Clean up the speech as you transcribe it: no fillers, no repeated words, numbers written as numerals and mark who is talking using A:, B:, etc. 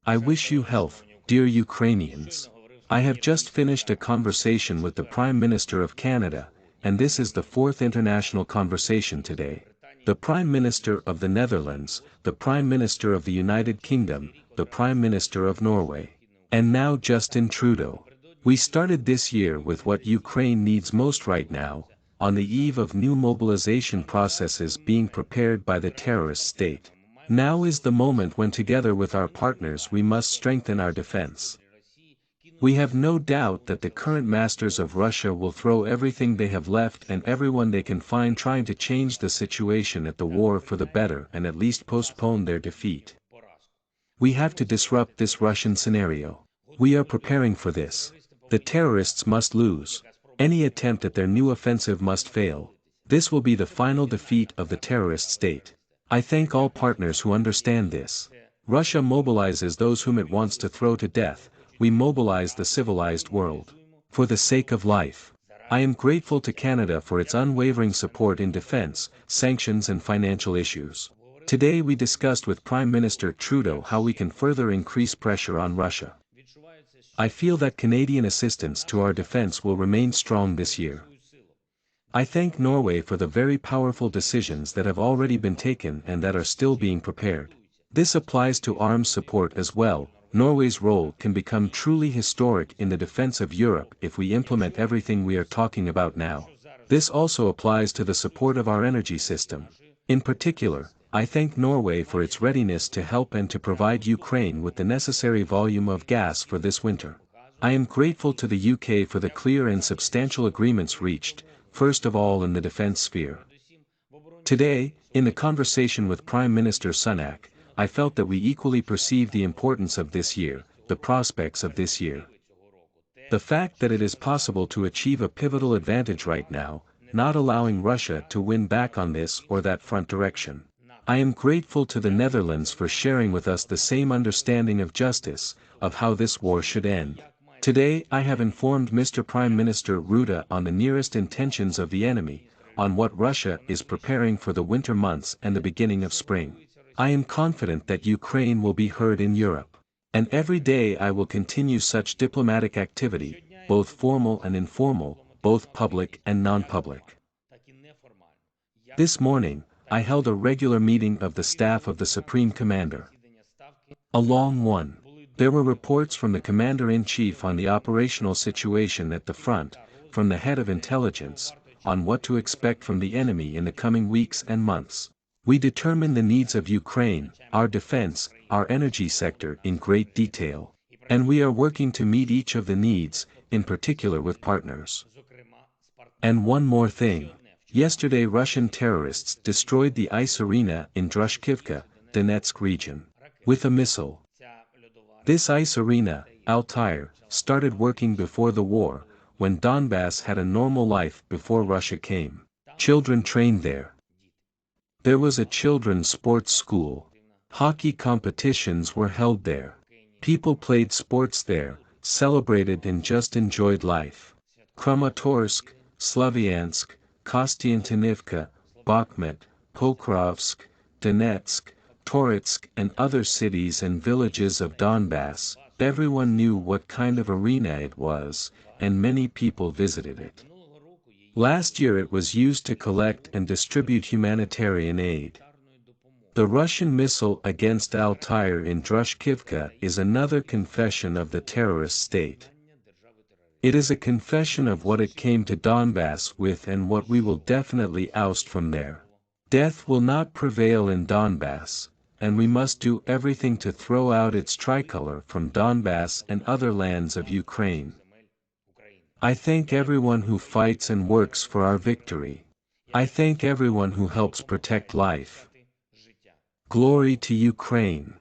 A: I wish you health, dear Ukrainians. I have just finished a conversation with the Prime Minister of Canada, and this is the fourth international conversation today. The Prime Minister of the Netherlands, the Prime Minister of the United Kingdom, the Prime Minister of Norway. And now Justin Trudeau. We started this year with what Ukraine needs most right now, on the eve of new mobilization processes being prepared by the terrorist state. Now is the moment when together with our partners we must strengthen our defense. We have no doubt that the current masters of Russia will throw everything they have left and everyone they can find trying to change the situation at the war for the better and at least postpone their defeat. We have to disrupt this Russian scenario. We are preparing for this. The terrorists must lose. Any attempt at their new offensive must fail. This will be the final defeat of the terrorist state. I thank all partners who understand this. Russia mobilizes those whom it wants to throw to death, we mobilize the civilized world. For the sake of life. I am grateful to Canada for its unwavering support in defense, sanctions and financial issues. Today we discussed with Prime Minister Trudeau how we can further increase pressure on Russia. I feel that Canadian assistance to our defense will remain strong this year. I thank Norway for the very powerful decisions that have already been taken and that are still being prepared. This applies to arms support as well. Norway's role can become truly historic in the defense of Europe if we implement everything we are talking about now. This also applies to the support of our energy system. In particular, I thank Norway for its readiness to help and to provide Ukraine with the necessary volume of gas for this winter. I am grateful to the UK for the clear and substantial agreements reached, first of all in the defense sphere. Today, in the conversation with Prime Minister Sunak, I felt that we equally perceive the importance of this year, the prospects of this year. The fact that it is possible to achieve a pivotal advantage right now, not allowing Russia to win back on this or that front direction. I am grateful to the Netherlands for sharing with us the same understanding of justice, of how this war should end. Today I have informed Mr. Prime Minister Rutte on the nearest intentions of the enemy, on what Russia is preparing for the winter months and the beginning of spring. I am confident that Ukraine will be heard in Europe. And every day I will continue such diplomatic activity, both formal and informal, both public and non-public. This morning, I held a regular meeting of the staff of the Supreme Commander. A long one. There were reports from the Commander-in-Chief on the operational situation at the front, from the head of intelligence, on what to expect from the enemy in the coming weeks and months. We determined the needs of Ukraine, our defense, our energy sector in great detail. And we are working to meet each of the needs, in particular with partners. And one more thing. Yesterday Russian terrorists destroyed the ice arena in Drushkivka, Donetsk region, with a missile. This ice arena, Altair, started working before the war, when Donbass had a normal life before Russia came. Children trained there. There was a children's sports school. Hockey competitions were held there. People played sports there, celebrated and just enjoyed life. Kramatorsk, Slavyansk, Kostiantynivka, Bakhmut, Pokrovsk, Donetsk, Toretsk and other cities and villages of Donbass, everyone knew what kind of arena it was, and many people visited it. Last year it was used to collect and distribute humanitarian aid. The Russian missile against Altair in Drushkivka is another confession of the terrorist state. It is a confession of what it came to Donbass with and what we will definitely oust from there. Death will not prevail in Donbass, and we must do everything to throw out its tricolor from Donbass and other lands of Ukraine. I thank everyone who fights and works for our victory. I thank everyone who helps protect life. Glory to Ukraine.